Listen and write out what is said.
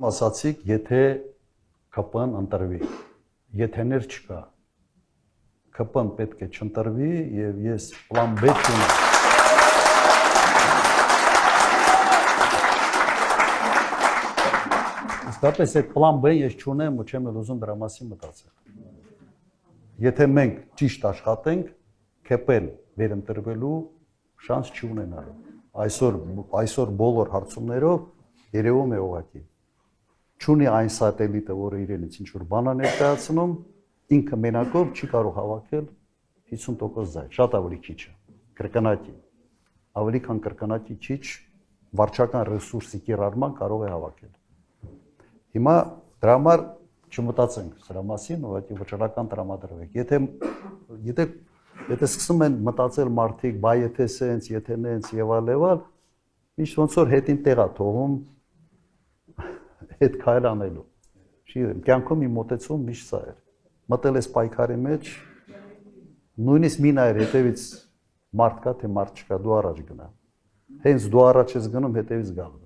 Ասացիք, եթե ԿՊ-ն ընտրվի, եթեներ չկա, ԿՊ-ն պետք է չընտրվի եւ ես պլան B չունեմ։ Իսկապես այդ պլան B ես չունեմ ու չեմ ուզում դրա մասին մտածել։ Եթե մենք ճիշտ աշխատենք, ԿՊ-ն վերընտրվելու շանս չունենալու։ Այսօր բոլոր հարցումներով երևում է ուղղակի չունի այն սատելիտը, որը իրենից ինչ-որ բան է ներկայացնում, ինքը մենակով չի կարող հավաքել 50% ձայն, շատ ավելի քիչ է, կրկնակի, ավելի քան կրկնակի քիչ վարչական ռեսուրսի կիրառման կարող է հավաքել։ Հիմա դրա համար չմտածենք սրա մասին, ուղղակի վճռական տրամադրվեք։ Եթե սկսում են մտածել մարդիկ, բայ եթե սենց, եթե նենց եւ այլ, միշտ ոնց որ հետին տեղ է թողում հետ քայլ անելու։ Շիրեմ, կյանքում իմ մոտեցում միշտ սա էր։ Մտել ես պայքարի մեջ, նույնիսկ մի նայր հետևից մարդ կա, թե մարդ չկա, դու առաջ գնա։ Հենց դու առաջ ես գնում, հետևից գալու։